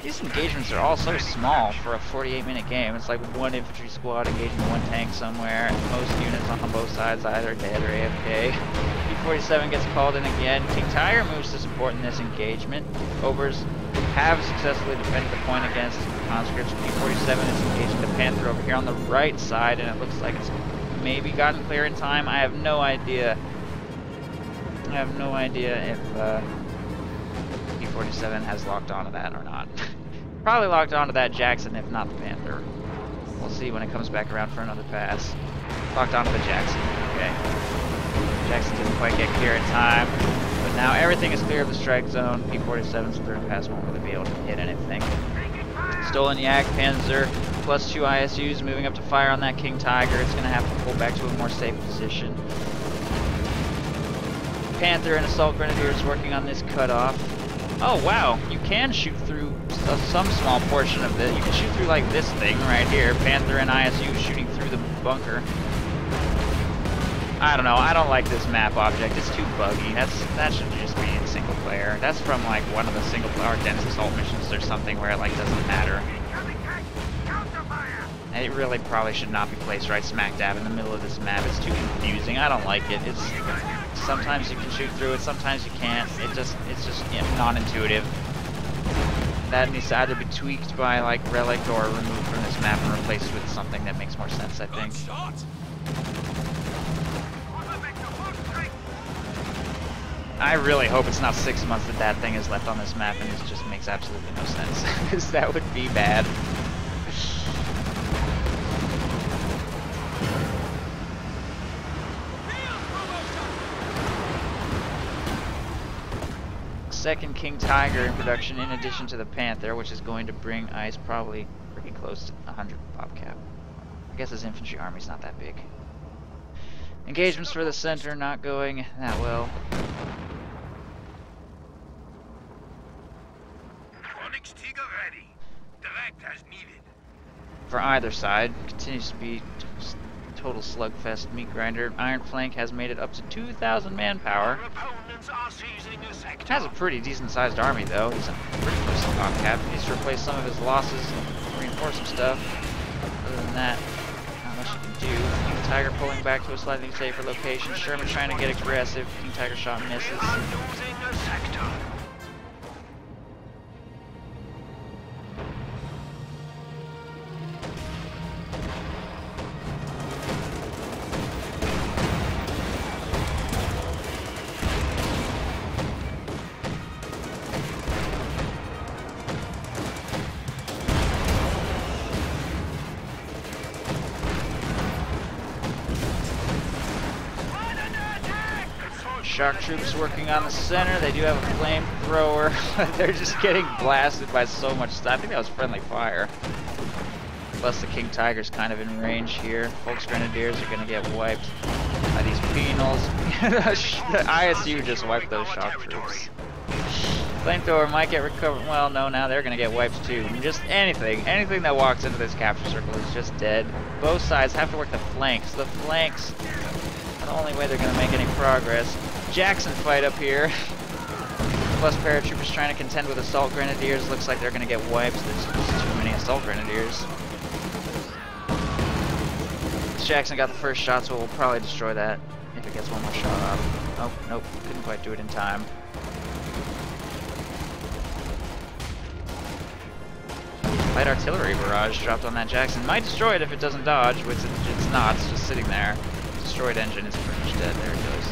These engagements are all so small for a 48-minute game. It's like one infantry squad engaging one tank somewhere, and most units on both sides either dead or AFK. P-47 gets called in again. King Tiger moves to support in this engagement. Overs have successfully defended the point against conscripts. P-47 is engaging the Panther over here on the right side, and it looks like it's maybe gotten clear in time. I have no idea. I have no idea if P-47 has locked onto that or not. Probably locked onto that Jackson, if not the Panther. We'll see when it comes back around for another pass. Locked onto the Jackson. Okay. Jackson didn't quite get clear in time, but now everything is clear of the strike zone. P-47's third pass won't really be able to hit anything. Stolen Yak, Panzer, plus 2 ISUs moving up to fire on that King Tiger. It's going to have to pull back to a more safe position. Panther and Assault Grenadiers working on this cutoff. Oh wow, you can shoot through some small portion of this. You can shoot through like this thing right here. Panther and ISU shooting through the bunker. I don't know, I don't like this map object. It's too buggy. That should just be in single player. That's from like one of the single player dense assault missions or something where it like doesn't matter. It really probably should not be placed right smack dab in the middle of this map. It's too confusing. I don't like it. It's sometimes you can shoot through it, sometimes you can't. It's just non-intuitive. That needs to either be tweaked by like relic or removed from this map and replaced with something that makes more sense, I think. I really hope it's not 6 months that thing is left on this map and it just makes absolutely no sense, because that would be bad. Second King Tiger in production in addition to the Panther, which is going to bring ice probably pretty close to 100 PopCap. I guess his infantry army's not that big. Engagements for the center not going that well. Ready. Direct as needed. For either side, continues to be total slugfest meat grinder. Ironflank has made it up to 2,000 manpower. Has a pretty decent sized army though. He's a pretty close to PopCap. He needs to replace some of his losses and reinforce some stuff. Other than that, not much you can do. King Tiger pulling back to a slightly safer location. Sherman trying to get aggressive. King Tiger shot misses. Shock troops working on the center. They do have a flamethrower. They're just getting blasted by so much stuff. I think that was friendly fire. Plus the King Tiger's kind of in range here. Folks Grenadiers are going to get wiped by these penals. The ISU just wiped those shock troops. Flamethrower might get recovered. Well, no, now they're going to get wiped too. Just anything that walks into this capture circle is just dead. Both sides have to work the flanks. The flanks are the only way they're going to make any progress. Jackson fight up here. plus paratroopers trying to contend with assault grenadiers. Looks like they're going to get wiped. There's too many assault grenadiers. Jackson got the first shot, so we'll probably destroy that if it gets one more shot off. Oh, nope, couldn't quite do it in time. Light artillery barrage dropped on that Jackson. Might destroy it if it doesn't dodge, which it's not. It's just sitting there. Destroyed engine is pretty much dead. There it goes.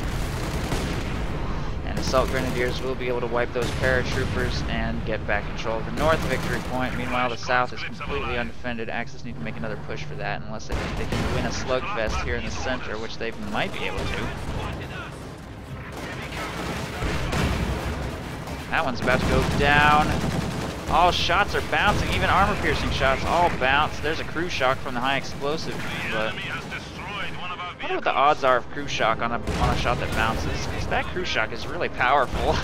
And assault grenadiers will be able to wipe those paratroopers and get back control of the north victory point. Meanwhile, the south is completely undefended. Axis need to make another push for that, unless they think they can win a slugfest here in the center, which they might be able to. That one's about to go down. All shots are bouncing, even armor-piercing shots all bounce. There's a crew shock from the high explosive, but I wonder what the odds are of crew shock on a shot that bounces, because that crew shock is really powerful.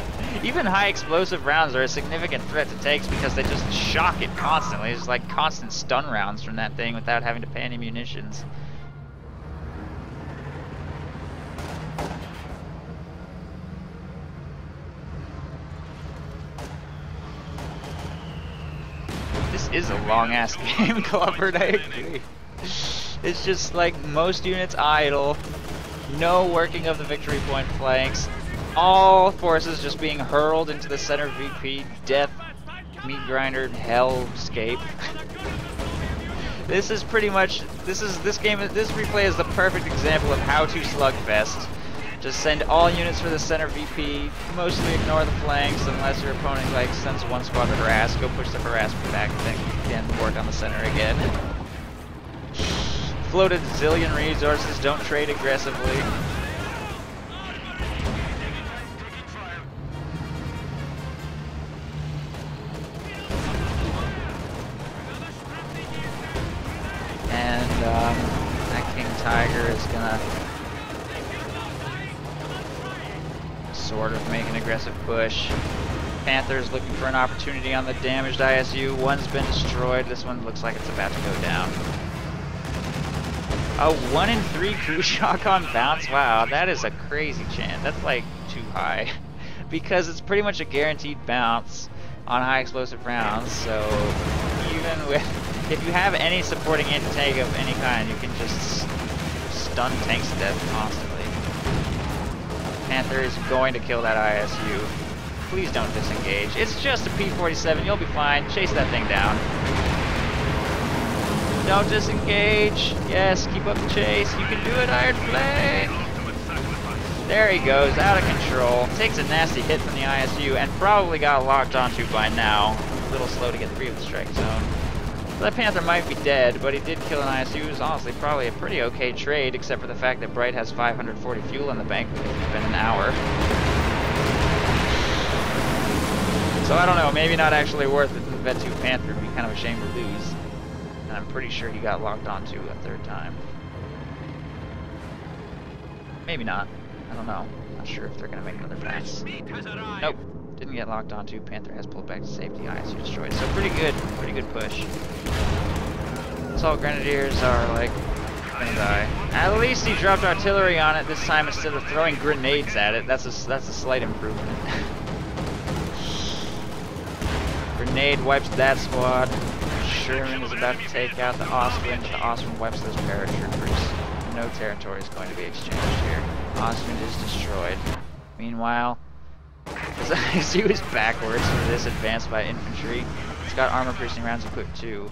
Even high explosive rounds are a significant threat to tanks because they just shock it constantly. It's like constant stun rounds from that thing without having to pay any munitions. This is a long-ass game, Clubbert, I agree. It's just like most units idle, no working of the victory point flanks, all forces just being hurled into the center VP, death, meat grinder, hellscape. This is pretty much, this replay is the perfect example of how to slugfest. Just send all units for the center VP, mostly ignore the flanks unless your opponent like sends one squad to harass, go push the harassment back and then again work on the center again. Floated zillion resources, don't trade aggressively. And that King Tiger is gonna sort of make an aggressive push. Panther's looking for an opportunity on the damaged ISU. One's been destroyed. This one looks like it's about to go down. A 1 in 3 crew shock on bounce? Wow, that is a crazy chance. That's like too high. Because it's pretty much a guaranteed bounce on high explosive rounds, so even with, if you have any supporting anti-tank of any kind, you can just stun tanks to death constantly. Panther is going to kill that ISU. Please don't disengage. It's just a P-47, you'll be fine. Chase that thing down. Don't disengage. Yes, keep up the chase. You can do it, Ironflank. There he goes, out of control. Takes a nasty hit from the ISU and probably got locked onto by now. A little slow to get free of the strike zone. So that Panther might be dead, but he did kill an ISU. It was honestly probably a pretty okay trade, except for the fact that BriGhT has 540 fuel in the bank within an hour. So I don't know, maybe not actually worth it to bet 2 Panther. It'd be kind of a shame to lose. And I'm pretty sure he got locked onto a third time. Maybe not. I don't know. Not sure if they're gonna make another pass. Nope. Didn't get locked onto. Panther has pulled back to safety. ISU destroyed. So pretty good push. Assault Grenadiers are like gonna die. At least he dropped artillery on it this time instead of throwing grenades at it. That's a slight improvement. Grenade wipes that squad. Sherman is about to take out the Austrian. The Austrian wipes those paratroopers. No territory is going to be exchanged here. Austrian is destroyed. Meanwhile, this ISU is backwards for this advanced by infantry. It's got armor-piercing rounds equipped too.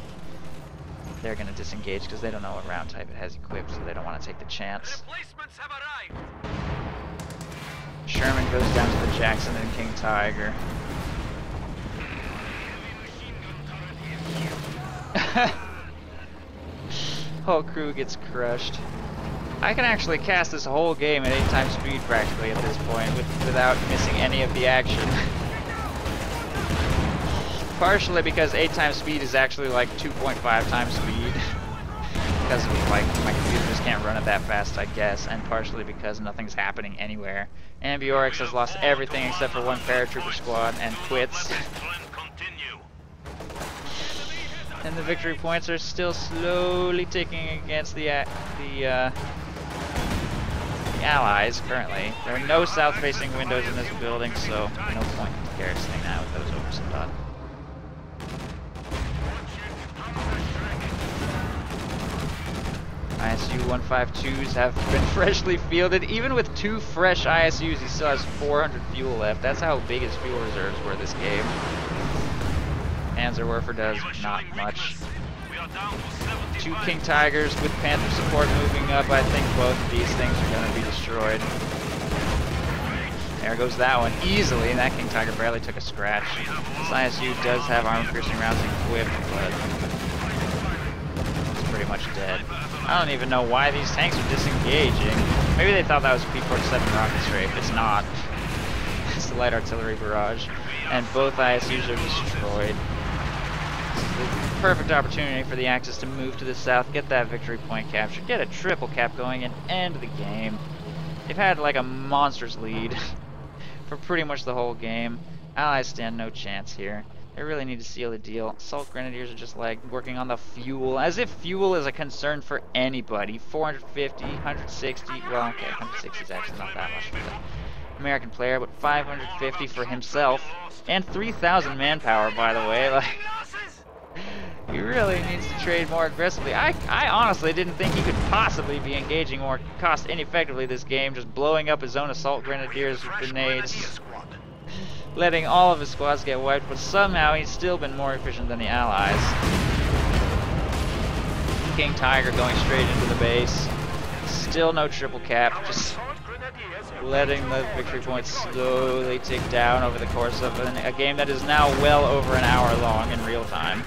They're going to disengage because they don't know what round type it has equipped, so they don't want to take the chance. Sherman goes down to the Jackson and King Tiger. Whole crew gets crushed. I can actually cast this whole game at 8 times speed practically at this point without missing any of the action. Partially because 8 times speed is actually like 2.5 times speed. Because like my computer just can't run it that fast, I guess, and partially because nothing's happening anywhere. Ambi-orix has lost everything except for 1 paratrooper squad and quits. And the victory points are still slowly ticking against the the Allies currently. There are no south-facing windows in this building, so no point in garrisoning that with those overs done. ISU 152s have been freshly fielded. Even with 2 fresh ISUs, he still has 400 fuel left. That's how big his fuel reserves were this game. Panzerwerfer does not much. 2 King Tigers with Panther support moving up. I think both of these things are going to be destroyed. There goes that one easily, and that King Tiger barely took a scratch. This ISU does have armor-piercing rounds equipped, but it's pretty much dead. I don't even know why these tanks are disengaging. Maybe they thought that was a P-47 rocket strafe. It's not. It's the light artillery barrage, and both ISUs are destroyed. The perfect opportunity for the Axis to move to the south, get that victory point capture, get a triple cap going, and end the game. They've had like a monstrous lead for pretty much the whole game. Allies stand no chance here. They really need to seal the deal. Assault Grenadiers are just like working on the fuel, as if fuel is a concern for anybody. 450, 160, well, okay, 160 is actually not that much for the American player, but 550 for himself, and 3,000 manpower, by the way. Like, he really needs to trade more aggressively. I honestly didn't think he could possibly be engaging more cost ineffectively this game, just blowing up his own Assault Grenadiers with grenades, letting all of his squads get wiped, but somehow he's still been more efficient than the Allies. King Tiger going straight into the base. Still no triple cap, just letting the victory points slowly tick down over the course of a game that is now well over an hour long in real time.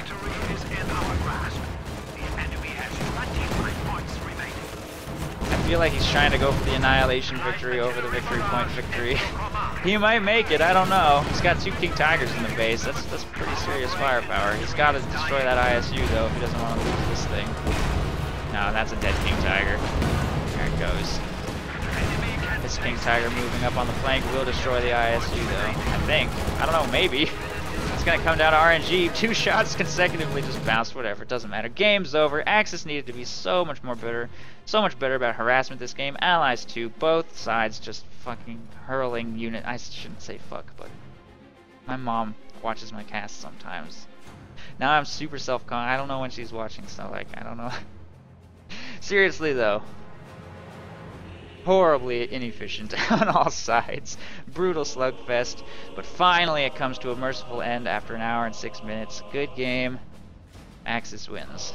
I feel like he's trying to go for the annihilation victory over the victory point victory. He might make it, I don't know. He's got 2 King Tigers in the base. That's pretty serious firepower. He's got to destroy that ISU though if he doesn't want to lose this thing. No, that's a dead King Tiger. There it goes. This King Tiger moving up on the flank will destroy the ISU though, I think. I don't know, maybe. It's gonna come down to RNG. 2 shots consecutively just bounced, whatever, it doesn't matter. Game's over. Axis needed to be so much better about harassment this game. Allies too. Both sides just fucking hurling unit. I shouldn't say fuck, but my mom watches my cast sometimes. Now I'm super self-conscious. I don't know when she's watching, so like, I don't know. Seriously though. Horribly inefficient on all sides. Brutal slugfest, but finally it comes to a merciful end after an hour and 6 minutes. Good game. Axis wins.